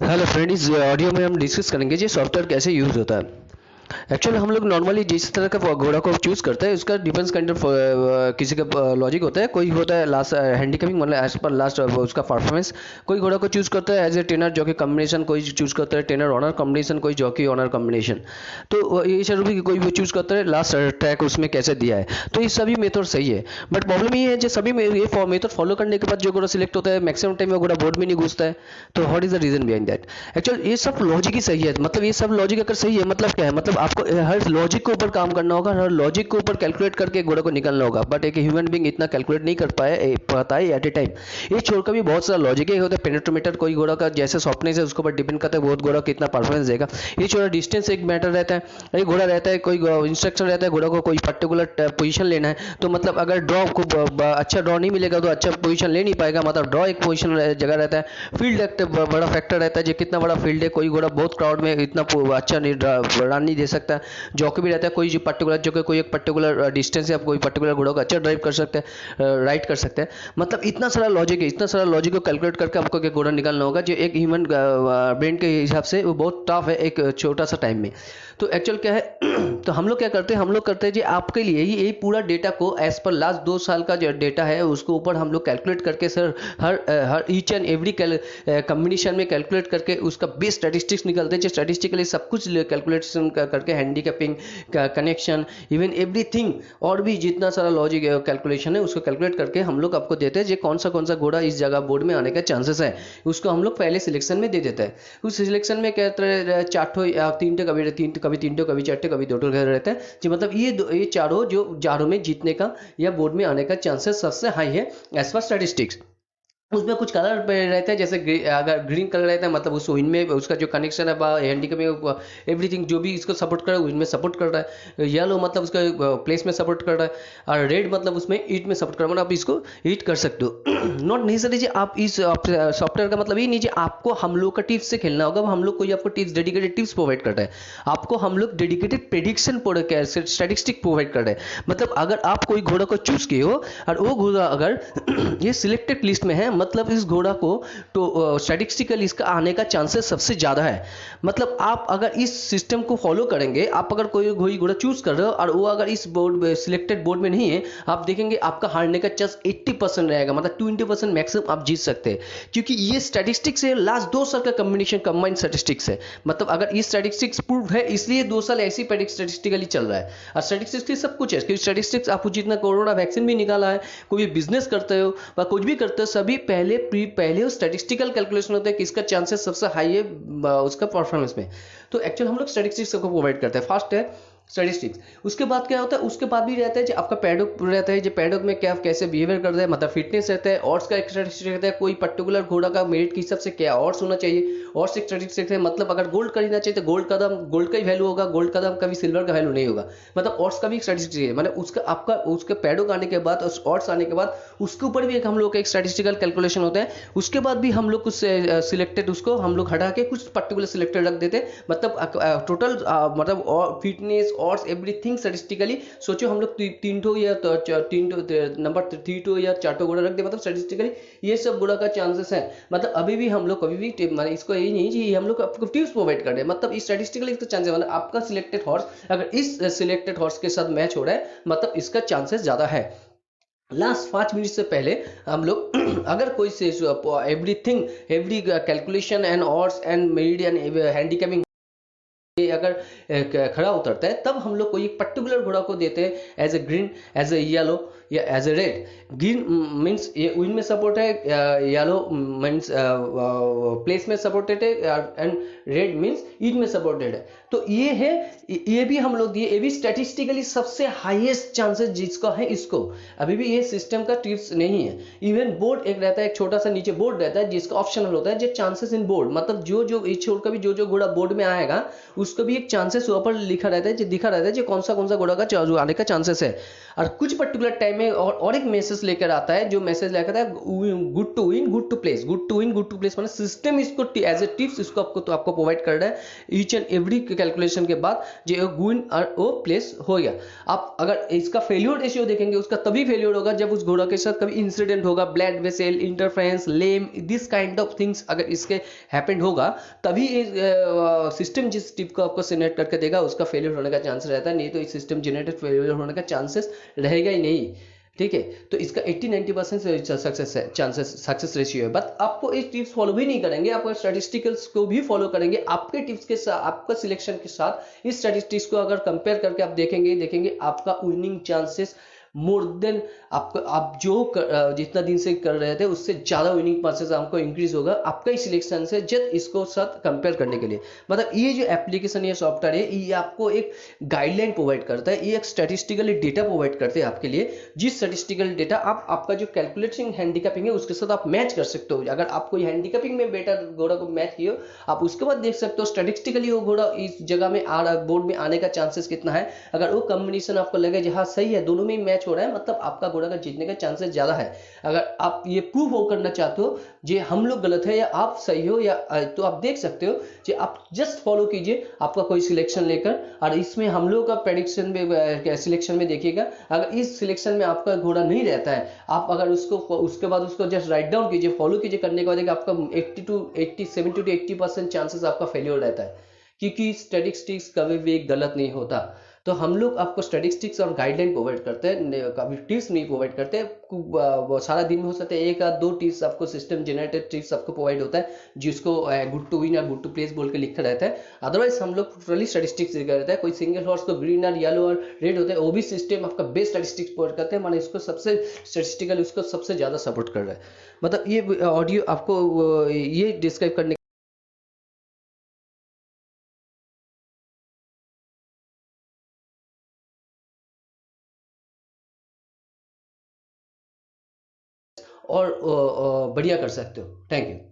Hello friend, इस audio में हम डिस्कस करेंगे जी सॉफ्टवेयर कैसे यूज़ होता है। एक्चुअली हम लोग नॉर्मली जिस तरह का घोड़ा को चूज़ करते हैं उसका डिपेंड्स काइंड ऑफ किसी का लॉजिक होता है। कोई होता है लास्ट हैंडीकैपिंग मतलब एज पर लास्ट उसका परफॉर्मेंस। कोई घोड़ा को चूज़ करता है as a trainer jockey combination, कोई चूज़ करता है ट्रेनर ऑनर कॉम्बिनेशन, कोई जॉकी ऑनर कॉम्बिनेशन। तो ये सब भी कोई भी चूज़ करता है लास्ट ट्रैक उसमें कैसे दिया है। तो ये सभी मेथड सही है, बट प्रॉब्लम ये है जो सभी ये मेथड फॉलो करने के बाद जो घोड़ा सिलेक्ट होता है मैक्सिमम टाइम वो घोड़ा बोर्ड में नहीं घुसता है। तो what is the reason behind that? Actually ये सब लॉजिक ही सही है, मतलब ये सब लॉजिक अगर सही है मतलब क्या है, मतलब आपको हर लॉजिक के ऊपर काम करना होगा, हर लॉजिक के ऊपर कैलकुलेट करके घोड़े को निकालना होगा। बट एक ह्यूमन बीइंग इतना कैलकुलेट नहीं कर पाता है एट ए टाइम। ये छोड़कर भी बहुत सारा लॉजिक है होता है। पेनेट्रोमीटर कोई घोड़ा का जैसे सॉफ्टनेस है उसके ऊपर डिपेंड करता है बहुत घोड़ा कितना परफॉर्मेंस देगा। ये छोड़ा डिस्टेंस एक मैटर रहता है। एक घोड़ा रहता है, कोई इंस्ट्रक्शन रहता है घोड़ा को कोई पर्टिकुलर पोजीशन लेना है, तो मतलब अगर ड्रॉ को अच्छा ड्रॉ नहीं मिलेगा तो अच्छा पोजीशन ले नहीं पाएगा। मतलब ड्रॉ एक पोजीशन जगह रहता है। फील्ड एक बड़ा फैक्टर रहता है, जो कितना बड़ा फील्ड है। कोई घोड़ा बहुत क्राउड में इतना अच्छा नहीं रन नहीं दे सकता। जॉकी भी रहता है, कोई जो पर्टिकुलर जो कोई एक पर्टिकुलर डिस्टेंस है, आप कोई पर्टिकुलर घोड़ा को अच्छा ड्राइव कर सकते हैं, राइड कर सकते हैं। मतलब इतना सारा लॉजिक है, इतना सारा लॉजिक को कैलकुलेट करके आपको एक घोड़ा निकालना होगा जो एक ह्यूमन ब्रेन के हिसाब से वो बहुत टफ है एक छोटा सा टाइम में। तो एक्चुअल क्या है तो हम लोग क्या करते हैं, हम लोग करते हैं जी आपके लिए ही यही पूरा डेटा को एज पर लास्ट 2 साल का जो डेटा है उसके ऊपर हम लोग कैलकुलेट करके sir her each and every combination में कैलकुलेट करके उसका बेस स्टैटिस्टिक्स निकलते हैं। जो स्टैटिस्टिकली सब कुछ कैलकुलेशन करके हैंडीकैपिंग कनेक्शन इवन एवरीथिंग और भी जितना सारा लॉजिक कैलकुलेशन है उसको कैलकुलेट करके हम लोग आपको देते हैं जो कौन सा घोड़ा इस जगह बोर्ड में आने का चांसेस है, उसको हम लोग पहले सिलेक्शन में दे देते हैं। उस सिलेक्शन में कहते हैं 4 या 3 कभी 3 कभी 4 कभी 2 रहते हैं जी। मतलब ये चारों में जीतने का या बोर्ड में आने का चांसेस सबसे हाई है एज पर स्टैटिस्टिक्स। उसमें कुछ कलर रहता है, जैसे अगर ग्रीन कलर रहता है मतलब उस विन में उसका जो कनेक्शन है हैंडीकैप में एवरीथिंग जो भी इसको सपोर्ट कर रहा है विन में सपोर्ट कर रहा है। येलो मतलब उसका प्लेस में सपोर्ट कर रहा है और रेड मतलब उसमें ईट में सपोर्ट कर रहा है। मतलब आप इसको ईट कर सकते हो। नॉट नेसेसरी जी आप इस सॉफ्टवेयर का मतलब ये नहीं जी आपको हम लोग का टिप्स से खेलना होगा। हम लोग कोई आपको टिप्स डेडिकेटेड टिप्स प्रोवाइड कर रहा है, आपको हम लोग डेडिकेटेड प्रेडिक्शन स्टैटिस्टिक प्रोवाइड कर रहे हैं। मतलब अगर आप कोई घोड़ा को चूज किए हो और वो घोड़ा अगर ये सिलेक्टेड लिस्ट में है मतलब इस घोड़ा को तो स्टैटिस्टिकली इसका आने का चांसेस सबसे ज़्यादा है। मतलब आप अगर इस सिस्टम को फॉलो करेंगे, आप अगर कोई घोड़ा चूज कर रहे हो और वो अगर इस बोर्ड सिलेक्टेड बोर्ड में नहीं है, आप देखेंगे आपका हारने का चांस 80% रहेगा। मतलब 20% मैक्सिमम आप जीत सकते हैं, क्योंकि ये स्टैटिस्टिक्स है लास्ट 2 साल का कॉम्बिनेशन कंबाइंड स्टैटिस्टिक्स है। मतलब अगर ये स्टैटिस्टिक्स प्रूव है इसलिए 2 साल ऐसी स्टैटिस्टिकली चल रहा है। और स्टैटिस्टिक्स सब कुछ है, क्योंकि स्टैटिस्टिक्स आपको जितना कोरोना वैक्सीन भी निकाला है, कोई भी बिजनेस करते हो या कुछ भी करते हो, सभी पहले स्टैटिस्टिकल कैलकुलेशन होता है कि इसका चांसेस सबसे हाई है उसका परफॉर्मेंस में। तो एक्चुअली हम लोग स्टैटिस्टिक्स को प्रोवाइड करते हैं। फर्स्ट है स्टैटिस्टिक्स। उसके बाद क्या होता है, उसके बाद भी रहता है जो आपका पैडॉक रहता है, जो पैडॉक में क्या कैसे बिहेवियर करता है, मतलब फिटनेस रहता है। ऑर्ड्स का एक स्टैटिस्टिक्स रहता है, कोई पर्टिकुलर घोड़ा का मेरिट के हिसाब से क्या ऑर्ड्स होना चाहिए। ऑर्ड्स एक स्टैटिस्टिक्स है, मतलब अगर गोल्ड खरीदना चाहिए तो गोल्ड का ही वैल्यू होगा, गोल्ड का दाम कभी सिल्वर का वैल्यू नहीं होगा। मतलब ऑर्ड्स का भी एक स्टैटिस्टिक्स है, मतलब उसका आपका उसके पैडॉक आने के बाद उस ऑर्ड्स आने के बाद उसके ऊपर भी एक हम लोग का एक स्टैटिस्टिकल कैलकुलेशन होता है। उसके बाद भी हम लोग कुछ सिलेक्टेड उसको हम लोग हटा के कुछ पर्टिकुलर सिलेक्टेड रख देते हैं। मतलब टोटल मतलब फिटनेस ऑर्ड्स एवरीथिंग स्टैटिस्टिकली सोचो हम लोग 3 या 3 नंबर 3 या 4 घोड़ा रख दे, मतलब स्टैटिस्टिकली ये सब घोड़ा का चांसेस है। मतलब अभी भी हम लोग कभी भी मतलब इसको यही नहीं जी हम लोग आपको टिप्स प्रोवाइड कर रहे हैं। मतलब स्टैटिस्टिकली इसका चांसेस मतलब आपका सिलेक्टेड हॉर्स अगर इस सिलेक्टेड हॉर्स के साथ मैच हो रहा है मतलब इसका चांसेस ज्यादा है। लास्ट 5 मिनट से पहले हम लोग अगर कोई से everything every calculation and odds and meridian handicapping अगर खड़ा उतरता है तब हम लोग कोई एक पर्टिकुलर घोड़ा को देते हैं as a green, as a yellow या as a red. Green means ये विन में सपोर्ट है, येलो मीन्स प्लेस में सपोर्टेड है एंड रेड मीन्स ईट में सपोर्टेड है। तो ये है, ये भी हम लोग दिए, ये भी स्टैटिस्टिकली सबसे हाईएस्ट चांसेस जिसका है इसको। अभी भी ये सिस्टम का टिप्स नहीं है। इवन बोर्ड एक रहता है, एक छोटा सा नीचे बोर्ड रहता है जिसका ऑप्शनल होता है जो चांसेस इन बोर्ड, मतलब जो इस छोड़ कर भी जो घोड़ा बोर्ड में आएगा उसको भी एक चांसेस ऊपर लिखा रहता है, जो दिखा रहता है जो कौन सा घोड़ा का आने का चांसेस है। और कुछ पर्टिकुलर टाइम में और एक मैसेज लेकर आता है, जो मैसेज लेकर आता है good to win good to place. Good to win good to place मतलब सिस्टम इसको एज ए टिप्स इसको आपको प्रोवाइड कर रहा है ईच एंड एवरी कैलकुलेशन के बाद, जो विन और वो प्लेस हो गया। आप अगर इसका फेल्योर रेशियो देखेंगे, उसका तभी फेल्योर होगा जब उस घोड़ा के साथ कभी इंसिडेंट होगा, blood vessel interference lame this kind of things अगर इसके हैपेंड होगा, तभी सिस्टम जिस टिप को आपको जनरेट करके देगा उसका फेलियर होने का चांस रहता है, नहीं तो इस सिस्टम जनरेटेड फेलियर होने का चांसेस रहेगा ही नहीं। ठीक है, तो इसका 80-90% सक्सेस है, चांसेस सक्सेस रेशियो है। बट आपको ये टिप्स फॉलो भी नहीं करेंगे, आप स्टैटिस्टिकल्स को भी फॉलो करेंगे, आपके टिप्स के साथ आपका सिलेक्शन के साथ इस स्टैटिस्टिक्स को अगर कंपेयर करके आप देखेंगे आपका विनिंग चांसेस मोर देन आप जो जितना दिन से कर रहे थे उससे ज्यादा विनिंग चांसेस आपको इंक्रीज होगा आपका ही सिलेक्शन से जब इसको साथ कंपेयर करने के लिए। मतलब ये जो एप्लीकेशन या सॉफ्टवेयर है ये आपको एक गाइडलाइन प्रोवाइड करता है, ये एक स्टैटिस्टिकली डेटा प्रोवाइड करते हैं आपके लिए, जिस स्टैटिस्टिकल डेटा आप आपका जो कैलकुलेटिंग हैंडीकैपिंग है उसके साथ आप मैच कर सकते हो। अगर आपको हैंडीकैपिंग में बेटर घोड़ा को मैच किए आप उसके बाद देख सकते हो स्टैटिस्टिकली वो घोड़ा इस जगह में आ रहा, बोर्ड में आने का चांसेस कितना है। अगर वो कॉम्बिनेशन आपको लगे जहां सही है, दोनों में मैच हो रहा है, मतलब आपका घोड़ा का जीतने का चांसेस ज्यादा है। अगर आप ये प्रूव हो करना चाहते हो जे हम लोग गलत है या आप सही हो, या तो आप देख सकते हो कि आप जस्ट फॉलो कीजिए आपका कोई सिलेक्शन लेकर, और इसमें हम लोग का प्रेडिक्शन में सिलेक्शन में देखिएगा अगर इस सिलेक्शन में आपका घोड़ा नहीं रहता है, आप अगर उसको उसके बाद उसको जस्ट राइट डाउन कीजिए, फॉलो कीजिए, करने के बाद आपका 70 to 80% चांसेस आपका फेलियर रहता है, क्योंकि स्टैटिस्टिक्स कभी भी गलत नहीं होता। तो हम लोग आपको स्टैटिस्टिक्स और गाइडलाइन प्रोवाइड करते हैं, कभी टिप्स नहीं प्रोवाइड करते। सारा दिन में हो सकता है एक या दो टिप्स आपको सिस्टम जनरेटेड टिप्स आपको प्रोवाइड होता है, जिसको गुड टू विन या गुड टू प्लेस बोल के लिखा रहता है। अदरवाइज हम लोग टोटली स्टैटिस्टिक्स रहता है, कोई सिंगल हॉर्स को ग्रीन और येलो और रेड होता है, वो भी सिस्टम आपका बेस्ट स्टैटिस्टिक्स प्रोवाइड करते हैं, माने इसको सबसे स्टैटिस्टिकल उसको सबसे ज्यादा सपोर्ट कर रहा है। मतलब ये ऑडियो आपको ये डिस्क्राइब करने और बढ़िया कर सकते हो। Thank you.